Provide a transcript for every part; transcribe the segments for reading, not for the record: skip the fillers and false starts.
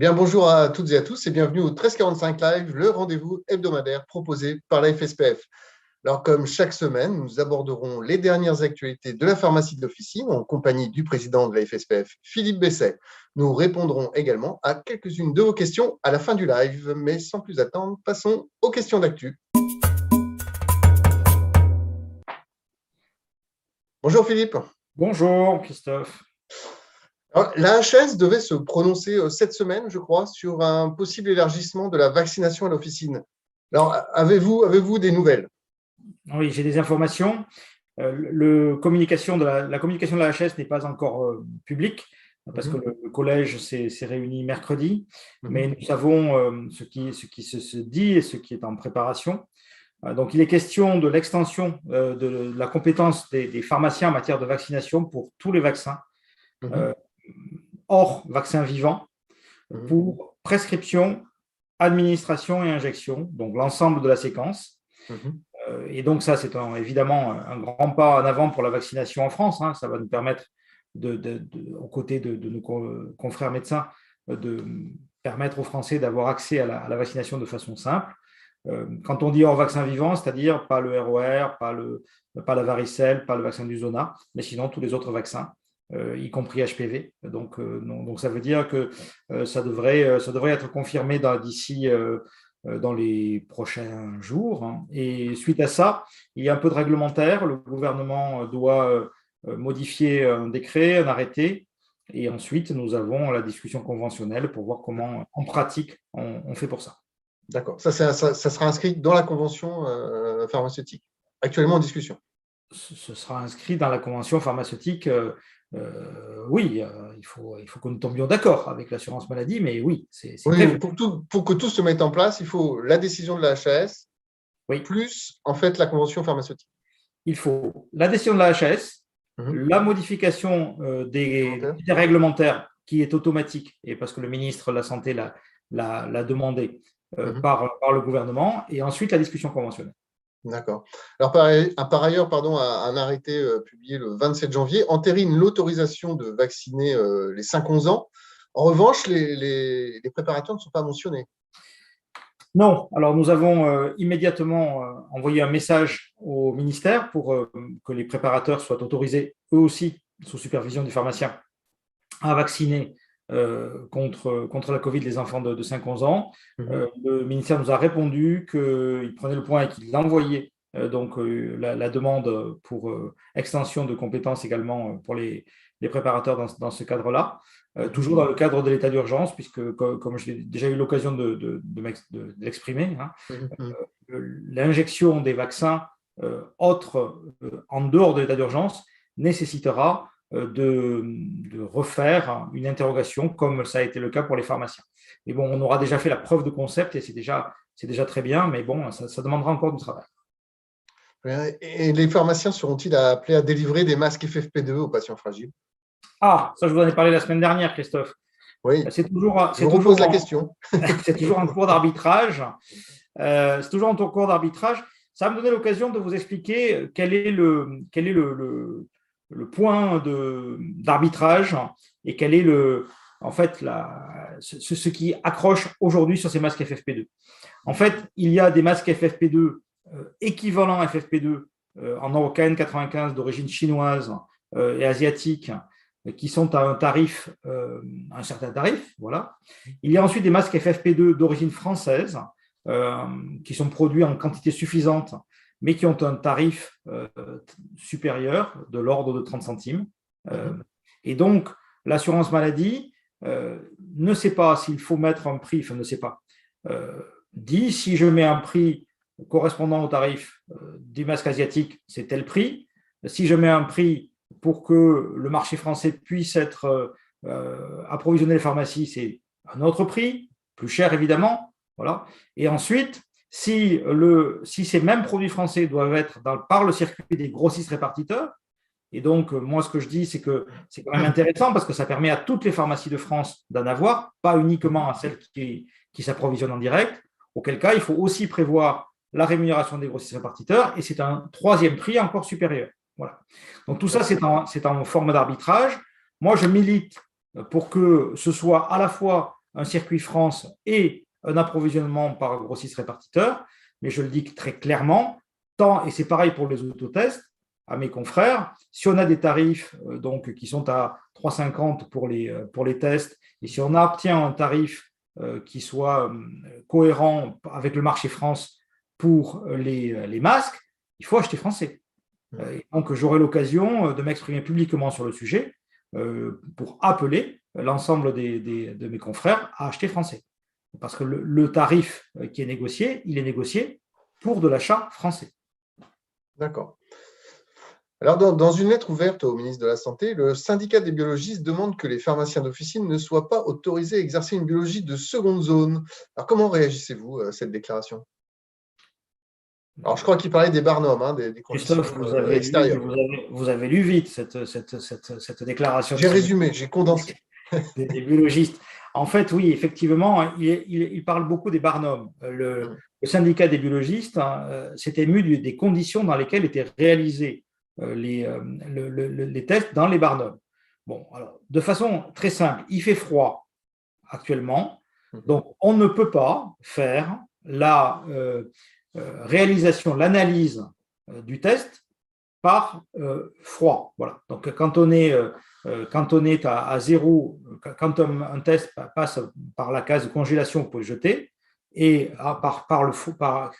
Eh bien, bonjour à toutes et à tous et bienvenue au 1345 Live, le rendez-vous hebdomadaire proposé par la FSPF. Alors, comme chaque semaine, nous aborderons les dernières actualités de la pharmacie d'officine en compagnie du président de la FSPF, Philippe Besset. Nous répondrons également à quelques-unes de vos questions à la fin du live, mais sans plus attendre, passons aux questions d'actu. Bonjour Philippe. Bonjour Christophe. Alors, la HS devait se prononcer cette semaine, je crois, sur un possible élargissement de la vaccination à l'officine. Alors, avez-vous des nouvelles? Oui, j'ai des informations. La communication de la HS n'est pas encore publique parce que le collège s'est réuni mercredi, mais nous savons ce qui se dit et ce qui est en préparation. Donc, il est question de l'extension de la compétence des pharmaciens en matière de vaccination pour tous les vaccins, hors vaccin vivant, pour prescription, administration et injection, donc l'ensemble de la séquence. Et donc ça, c'est évidemment un grand pas en avant pour la vaccination en France. Ça va nous permettre, aux côtés de nos confrères médecins, de permettre aux Français d'avoir accès à la vaccination de façon simple. Quand on dit hors vaccin vivant, c'est-à-dire pas le ROR, pas la varicelle, pas le vaccin du Zona, mais sinon tous les autres vaccins, y compris HPV. Donc ça veut dire que ça devrait être confirmé d'ici dans les prochains jours. Et suite à ça, il y a un peu de réglementaire. Le gouvernement doit modifier un décret, un arrêté. Et ensuite, nous avons la discussion conventionnelle pour voir comment, en pratique, on fait pour ça. D'accord. Ça sera inscrit dans la convention pharmaceutique, actuellement en discussion. Ce sera inscrit dans la convention pharmaceutique. Oui, il faut que nous tombions d'accord avec l'assurance maladie, mais oui, c'est oui, pour que tout se mette en place, il faut la décision de la HAS, plus en fait la convention pharmaceutique. Il faut la décision de la HAS, la modification des réglementaires qui est automatique, et parce que le ministre de la Santé l'a demandé par le gouvernement, et ensuite la discussion conventionnelle. D'accord. Alors, par ailleurs, un arrêté publié le 27 janvier entérine l'autorisation de vacciner les 5-11 ans. En revanche, les préparateurs ne sont pas mentionnés. Non. Alors, nous avons immédiatement envoyé un message au ministère pour que les préparateurs soient autorisés, eux aussi, sous supervision des pharmaciens, à vacciner contre la Covid les enfants de 5-11 ans. Le ministère nous a répondu qu'il prenait le point et qu'il envoyait la demande pour extension de compétences également pour les préparateurs dans ce cadre-là, toujours dans le cadre de l'état d'urgence, puisque comme j'ai déjà eu l'occasion de l'exprimer, l'injection des vaccins autres en dehors de l'état d'urgence nécessitera de refaire une interrogation comme ça a été le cas pour les pharmaciens. Mais bon, on aura déjà fait la preuve de concept et c'est déjà très bien, mais bon, ça demandera encore du travail. Et les pharmaciens seront-ils appelés à délivrer des masques FFP2 aux patients fragiles? Ah, ça je vous en ai parlé la semaine dernière, Christophe. Oui, je repose la question. C'est toujours en cours d'arbitrage. Ça va me donner l'occasion de vous expliquer quel est le point d'arbitrage et quel est ce qui accroche aujourd'hui sur ces masques FFP2. En fait, il y a des masques FFP2 équivalents FFP2 en Neurocan 95 d'origine chinoise et asiatique qui sont à un certain tarif. Voilà. Il y a ensuite des masques FFP2 d'origine française qui sont produits en quantité suffisante mais qui ont un tarif supérieur de l'ordre de 30 centimes. Et donc, l'assurance maladie ne sait pas s'il faut mettre un prix, enfin ne sait pas, dit si je mets un prix correspondant au tarif des masques asiatiques, c'est tel prix. Si je mets un prix pour que le marché français puisse être approvisionné les pharmacies, c'est un autre prix, plus cher évidemment. Voilà. Et ensuite, si ces mêmes produits français doivent être par le circuit des grossistes répartiteurs, et donc moi ce que je dis c'est que c'est quand même intéressant parce que ça permet à toutes les pharmacies de France d'en avoir, pas uniquement à celles qui s'approvisionnent en direct, auquel cas il faut aussi prévoir la rémunération des grossistes répartiteurs et c'est un troisième prix encore supérieur. Voilà. Donc tout ça c'est en forme d'arbitrage. Moi je milite pour que ce soit à la fois un circuit France et un approvisionnement par grossiste-répartiteur, mais je le dis très clairement, et c'est pareil pour les autotests, à mes confrères, si on a des tarifs donc, qui sont à 3,50 pour les tests, et si on obtient un tarif qui soit cohérent avec le marché France pour les masques, il faut acheter français. Donc, j'aurai l'occasion de m'exprimer publiquement sur le sujet pour appeler l'ensemble de mes confrères à acheter français. Parce que le tarif qui est négocié, il est négocié pour de l'achat français. D'accord. Alors, dans une lettre ouverte au ministre de la Santé, le syndicat des biologistes demande que les pharmaciens d'officine ne soient pas autorisés à exercer une biologie de seconde zone. Alors, comment réagissez-vous à cette déclaration? Alors, je crois qu'il parlait des barnums, des conditions extérieures. Vous avez lu vite cette déclaration. J'ai résumé, j'ai condensé. Des biologistes. En fait, oui, effectivement, il parle beaucoup des barnums. Le syndicat des biologistes s'est ému des conditions dans lesquelles étaient réalisés les tests dans les barnums. Bon, alors, de façon très simple, il fait froid actuellement, donc on ne peut pas faire la réalisation, l'analyse du test par froid. Voilà. Donc, quand on est à zéro, quand un test passe par la case de congélation, vous pouvez le jeter, et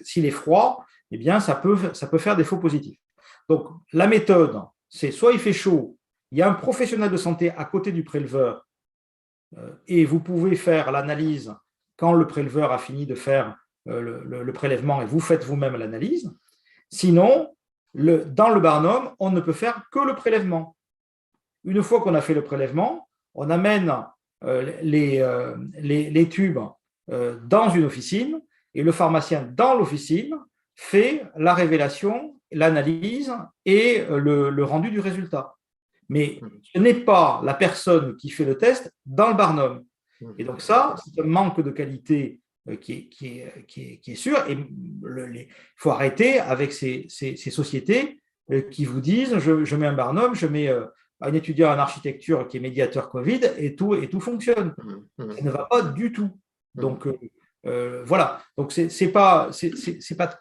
s'il est froid, eh bien, ça peut faire des faux positifs. Donc, la méthode, c'est soit il fait chaud, il y a un professionnel de santé à côté du préleveur, et vous pouvez faire l'analyse quand le préleveur a fini de faire le prélèvement et vous faites vous-même l'analyse. Sinon, dans le barnum, on ne peut faire que le prélèvement. Une fois qu'on a fait le prélèvement, on amène les tubes dans une officine et le pharmacien dans l'officine fait la révélation, l'analyse et le rendu du résultat. Mais ce n'est pas la personne qui fait le test dans le barnum. Et donc ça, c'est un manque de qualité qui est sûr. Et il faut arrêter avec ces sociétés qui vous disent je mets un barnum, je mets un étudiant en architecture qui est médiateur Covid et tout fonctionne. Ça ne va pas du tout. Donc voilà. Donc c'est pas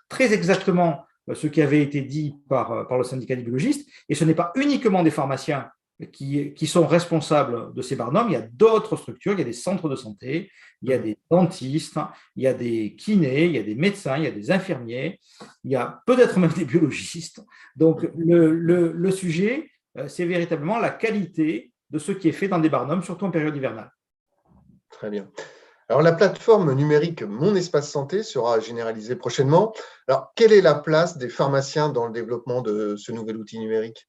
très exactement ce qui avait été dit par le syndicat des biologistes, et ce n'est pas uniquement des pharmaciens qui sont responsables de ces barnums. Il y a d'autres structures, il y a des centres de santé, il y a des dentistes, il y a des kinés, il y a des médecins, il y a des infirmiers, il y a peut-être même des biologistes. Donc le sujet, c'est véritablement la qualité de ce qui est fait dans des barnums, surtout en période hivernale. Très bien. Alors, la plateforme numérique Mon Espace Santé sera généralisée prochainement. Alors, quelle est la place des pharmaciens dans le développement de ce nouvel outil numérique?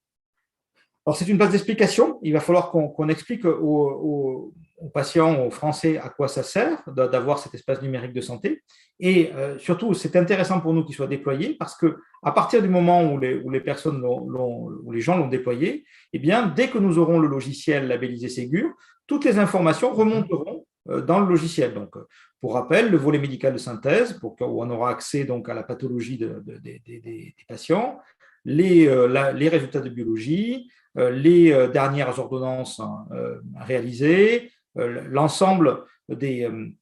Alors, c'est une place d'explication. Il va falloir qu'on explique aux patients, aux Français, à quoi ça sert d'avoir cet espace numérique de santé. Et surtout, c'est intéressant pour nous qu'il soit déployé parce qu'à partir du moment où les gens l'ont déployé, eh bien, dès que nous aurons le logiciel labellisé Ségur, toutes les informations remonteront dans le logiciel. Donc, pour rappel, le volet médical de synthèse, où on aura accès donc à la pathologie des patients, les résultats de biologie, les dernières ordonnances réalisées, l'ensemble de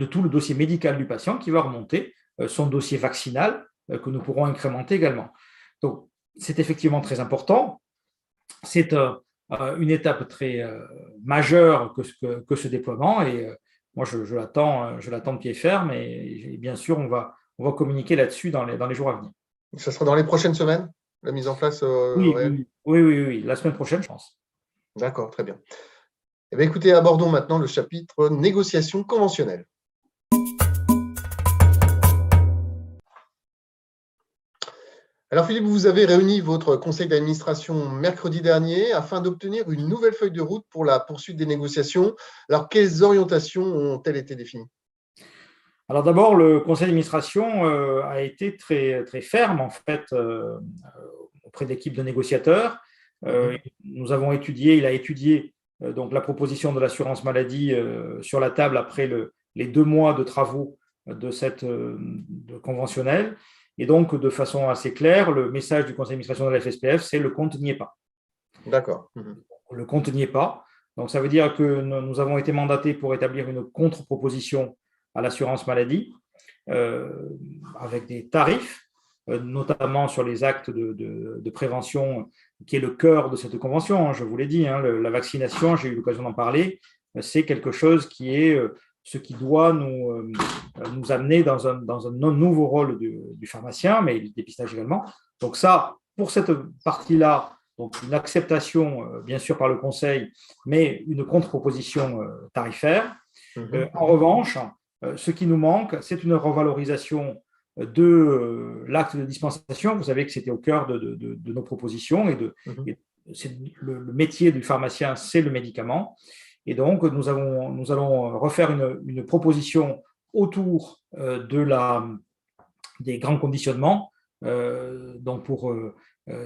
tout le dossier médical du patient qui va remonter, son dossier vaccinal que nous pourrons incrémenter également. Donc, c'est effectivement très important. C'est une étape très majeure que ce déploiement, et moi je l'attends de pied ferme, et bien sûr on va communiquer là-dessus dans les jours à venir. Ça sera dans les prochaines semaines, la mise en place oui, la semaine prochaine, je pense. D'accord, très bien. Eh bien, écoutez, abordons maintenant le chapitre négociation conventionnelle. Alors Philippe, vous avez réuni votre conseil d'administration mercredi dernier afin d'obtenir une nouvelle feuille de route pour la poursuite des négociations. Alors, quelles orientations ont-elles été définies? Alors d'abord, le conseil d'administration a été très, très ferme en fait auprès de l'équipe de négociateurs. Il a étudié donc la proposition de l'assurance maladie sur la table après les 2 mois de travaux de cette conventionnelle. Et donc, de façon assez claire, le message du conseil d'administration de la FSPF, c'est le compte n'y est pas. D'accord. Le compte n'y est pas. Donc, ça veut dire que nous avons été mandatés pour établir une contre-proposition à l'assurance maladie avec des tarifs, notamment sur les actes de prévention, qui est le cœur de cette convention. Je vous l'ai dit, la vaccination, j'ai eu l'occasion d'en parler, c'est quelque chose qui est ce qui doit nous amener dans un nouveau rôle du pharmacien, mais le dépistage également. Donc ça, pour cette partie-là, donc une acceptation, bien sûr, par le Conseil, mais une contre-proposition tarifaire. En revanche, ce qui nous manque, c'est une revalorisation de l'acte de dispensation. Vous savez que c'était au cœur de nos propositions et le métier du pharmacien, c'est le médicament. Et donc, nous allons refaire une proposition autour des grands conditionnements. Donc, pour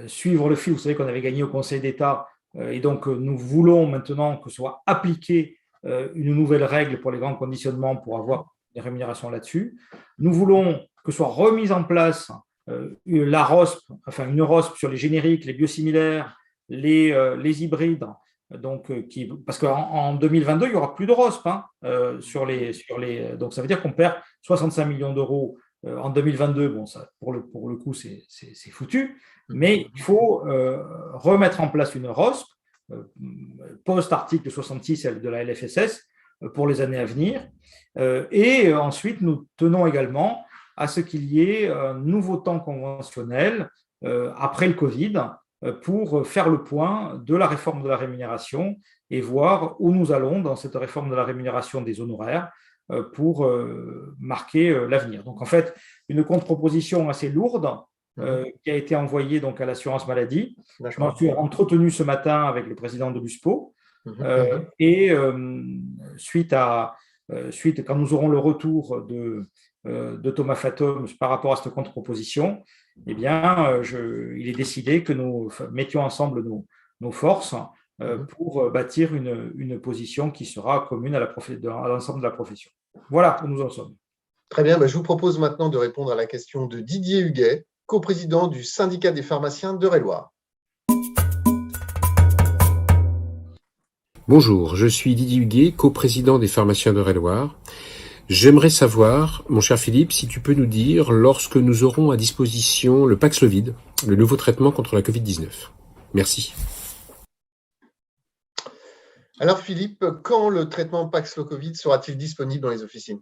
suivre le fil, vous savez qu'on avait gagné au Conseil d'État et donc nous voulons maintenant que soit appliquée une nouvelle règle pour les grands conditionnements pour avoir des rémunérations là-dessus. Nous voulons que soit remise en place la ROSP, enfin une ROSP sur les génériques, les biosimilaires, les hybrides. Donc, parce qu'en 2022, il n'y aura plus de ROSP donc ça veut dire qu'on perd 65 millions d'euros en 2022. Bon, ça, pour le coup, c'est foutu, mais il faut remettre en place une ROSP post-article 66 de la LFSS pour les années à venir. Et ensuite, nous tenons également à ce qu'il y ait un nouveau temps conventionnel après le Covid pour faire le point de la réforme de la rémunération et voir où nous allons dans cette réforme de la rémunération des honoraires pour marquer l'avenir. Donc, en fait, une contre-proposition assez lourde qui a été envoyée donc, à l'assurance maladie. Je m'en suis entretenu ce matin avec le président de l'USPO. Et quand nous aurons le retour de Thomas Fatome par rapport à cette contre-proposition, eh bien, il est décidé que nous mettions ensemble nos forces pour bâtir une position qui sera commune à l'ensemble de la profession. Voilà où nous en sommes. Très bien, je vous propose maintenant de répondre à la question de Didier Huguet, coprésident du syndicat des pharmaciens d'Eure-et-Loir. Bonjour, je suis Didier Huguet, coprésident des pharmaciens d'Eure-et-Loir. J'aimerais savoir, mon cher Philippe, si tu peux nous dire, lorsque nous aurons à disposition le Paxlovid, le nouveau traitement contre la Covid-19. Merci. Alors Philippe, quand le traitement Paxlovid sera-t-il disponible dans les officines ?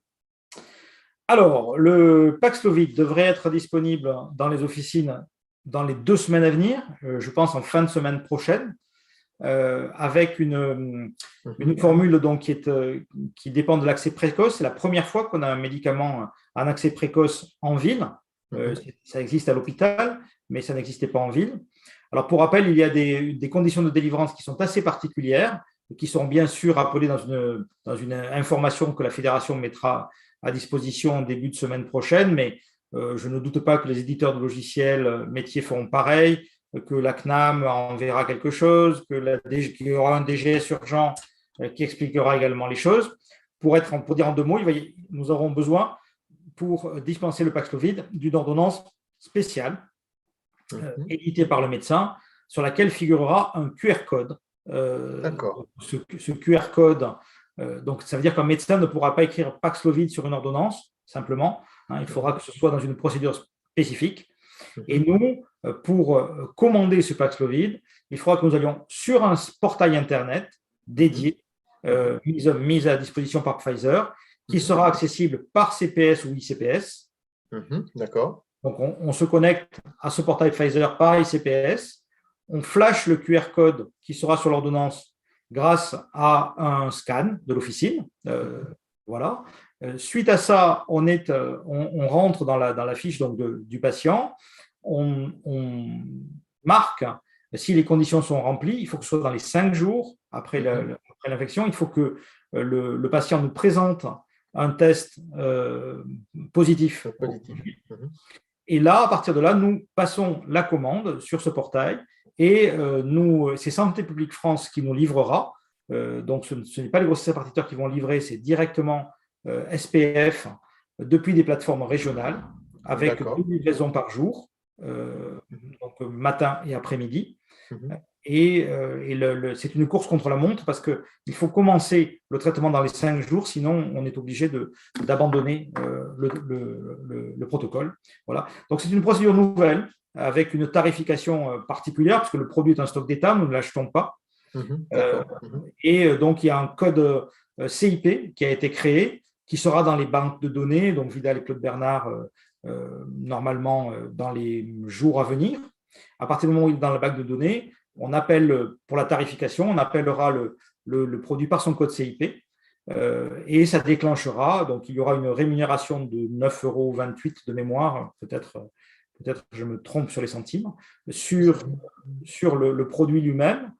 Alors, le Paxlovid devrait être disponible dans les officines dans les 2 semaines à venir, je pense en fin de semaine prochaine, avec une formule donc, qui dépend de l'accès précoce. C'est la première fois qu'on a un médicament en accès précoce en ville. Ça existe à l'hôpital, mais ça n'existait pas en ville. Alors, pour rappel, il y a des conditions de délivrance qui sont assez particulières, qui sont bien sûr rappelées dans une information que la fédération mettra à disposition en début de semaine prochaine, mais je ne doute pas que les éditeurs de logiciels métiers feront pareil, que la CNAM enverra quelque chose, qu'il y aura un DGS urgent qui expliquera également les choses. Pour dire en 2 mots, nous aurons besoin, pour dispenser le Paxlovid, d'une ordonnance spéciale éditée par le médecin, sur laquelle figurera un QR code. D'accord. Ce QR code, donc ça veut dire qu'un médecin ne pourra pas écrire Paxlovid sur une ordonnance, simplement. Il faudra que ce soit dans une procédure spécifique. Et nous, pour commander ce Paxlovid, il faudra que nous allions sur un portail Internet dédié, mis à disposition par Pfizer, qui sera accessible par CPS ou ICPS. D'accord. Donc, on se connecte à ce portail Pfizer par ICPS, on flash le QR code qui sera sur l'ordonnance grâce à un scan de l'officine. Voilà. Suite à ça, on rentre dans la fiche donc, du patient, on marque si les conditions sont remplies. Il faut que ce soit dans les 5 jours après l'infection. Il faut que le patient nous présente un test positif. Et là, à partir de là, nous passons la commande sur ce portail et c'est Santé publique France qui nous livrera. Donc, ce n'est pas les grossistes répartiteurs qui vont livrer, c'est directement SPF depuis des plateformes régionales avec 2 livraisons par jour, donc matin et après-midi. C'est une course contre la montre parce qu'il faut commencer le traitement dans les 5 jours, sinon on est obligé d'abandonner le protocole. Voilà. Donc c'est une procédure nouvelle avec une tarification particulière parce que le produit est un stock d'État, nous ne l'achetons pas. Et donc il y a un code CIP qui a été créé, qui sera dans les banques de données, donc Vidal et Claude Bernard, normalement dans les jours à venir. À partir du moment où il est dans la banque de données, on appelle pour la tarification, on appellera le produit par son code CIP et ça déclenchera. Donc, il y aura une rémunération de 9,28 € de mémoire, peut-être je me trompe sur les centimes, sur le produit lui-même.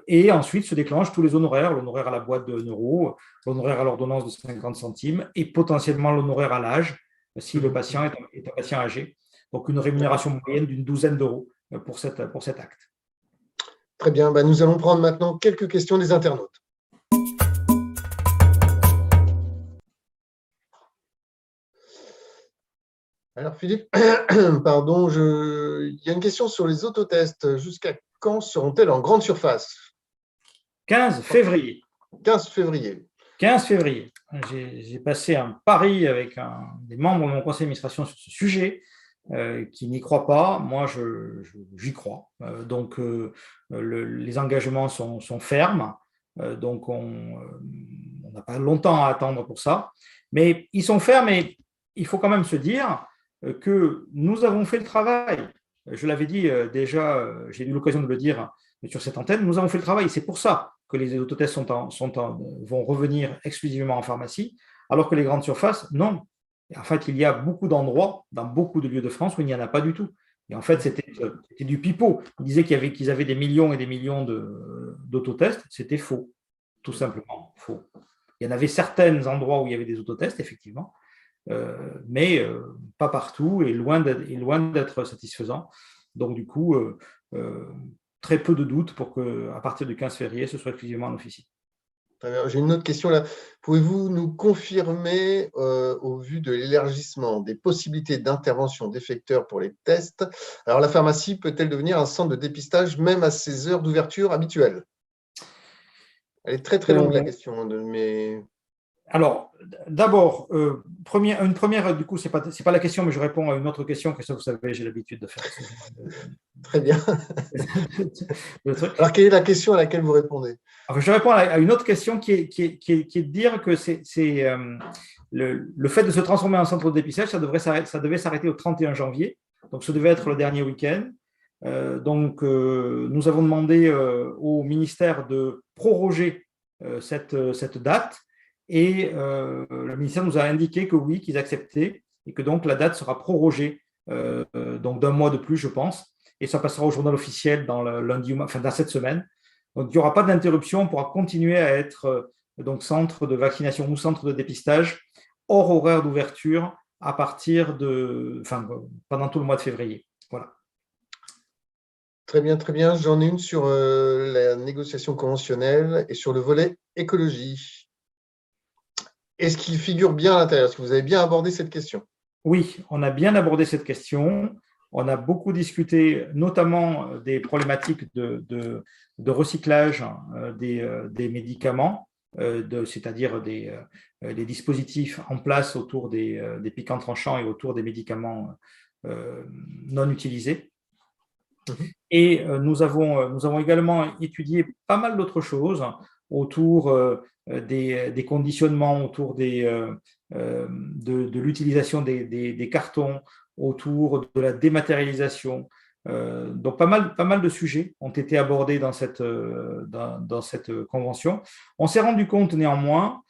Et ensuite se déclenchent tous les honoraires, l'honoraire à la boîte de 1 €, l'honoraire à l'ordonnance de 50 centimes et potentiellement l'honoraire à l'âge si le patient est un patient âgé. Donc, une rémunération moyenne d'une douzaine d'euros pour cet acte. Très bien, nous allons prendre maintenant quelques questions des internautes. Alors Philippe, pardon, il y a une question sur les autotests. Jusqu'à quand seront-elles en grande surface? 15 février. 15 février. 15 février. J'ai passé un pari avec des membres de mon conseil d'administration sur ce sujet. Qui n'y croient pas, moi j'y crois. Donc les engagements sont fermes, donc on n'a pas longtemps à attendre pour ça. Mais ils sont fermes et il faut quand même se dire que nous avons fait le travail. Je l'avais dit déjà, j'ai eu l'occasion de le dire sur cette antenne, nous avons fait le travail. C'est pour ça que les autotests vont revenir exclusivement en pharmacie, alors que les grandes surfaces, non. En fait, il y a beaucoup d'endroits, dans beaucoup de lieux de France, où il n'y en a pas du tout. Et en fait, c'était du pipeau. Ils disaient qu'ils avaient des millions et des millions d'autotests. C'était faux, tout simplement faux. Il y en avait certains endroits où il y avait des autotests, effectivement, mais pas partout et loin d'être satisfaisant. Donc, du coup, très peu de doutes pour qu'à partir du 15 février, ce soit exclusivement en officine. J'ai une autre question là. Pouvez-vous nous confirmer, au vu de l'élargissement des possibilités d'intervention d'effecteurs pour les tests, alors la pharmacie peut-elle devenir un centre de dépistage même à ses heures d'ouverture habituelles? Elle est très très longue la question, mais… Alors, d'abord, une première, du coup, c'est pas la question, mais je réponds à une autre question que ça, vous savez, j'ai l'habitude de faire. Très bien. Alors, quelle est la question à laquelle vous répondez? Alors, je réponds à une autre question qui est de dire que le fait de se transformer en centre de dépistage, ça devait s'arrêter au 31 janvier. Donc, ce devait être le dernier week-end. Nous avons demandé au ministère de proroger cette date. Et le ministère nous a indiqué que oui, qu'ils acceptaient et que donc la date sera prorogée donc d'un mois de plus, je pense, et ça passera au journal officiel dans dans cette semaine. Donc il n'y aura pas d'interruption, on pourra continuer à être donc centre de vaccination ou centre de dépistage hors horaire d'ouverture à partir pendant tout le mois de février. Voilà. Très bien, très bien. J'en ai une sur la négociation conventionnelle et sur le volet écologie. Est-ce qu'il figure bien à l'intérieur? Est-ce que vous avez bien abordé cette question? Oui, on a bien abordé cette question. On a beaucoup discuté, notamment des problématiques de recyclage des médicaments, c'est-à-dire des dispositifs en place autour des piquants tranchants et autour des médicaments non utilisés. Et nous avons également étudié pas mal d'autres choses autour des conditionnements, autour de l'utilisation des cartons, autour de la dématérialisation. Donc, pas mal de sujets ont été abordés dans cette convention. On s'est rendu compte néanmoins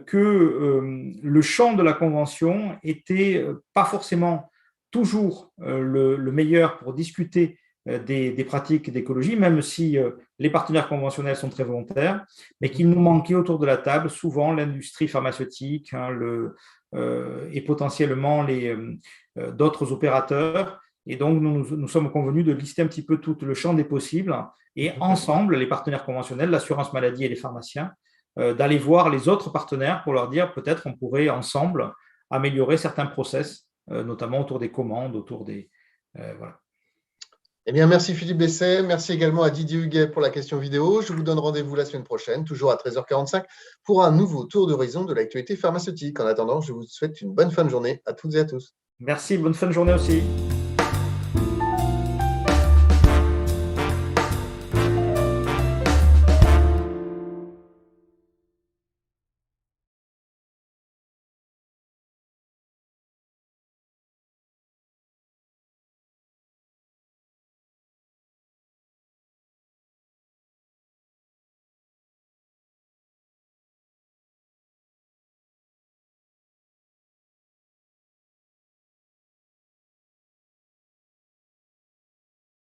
que le champ de la convention n'était pas forcément toujours le meilleur pour discuter des pratiques d'écologie, même si les partenaires conventionnels sont très volontaires, mais qu'il nous manquait autour de la table souvent l'industrie pharmaceutique et potentiellement d'autres opérateurs. Et donc, nous sommes convenus de lister un petit peu tout le champ des possibles et ensemble, les partenaires conventionnels, l'assurance maladie et les pharmaciens, d'aller voir les autres partenaires pour leur dire peut-être on pourrait ensemble améliorer certains process, notamment autour des commandes, autour des… voilà. Eh bien, merci Philippe Besset, merci également à Didier Huguet pour la question vidéo. Je vous donne rendez-vous la semaine prochaine, toujours à 13h45, pour un nouveau tour d'horizon de l'actualité pharmaceutique. En attendant, je vous souhaite une bonne fin de journée à toutes et à tous. Merci, bonne fin de journée aussi.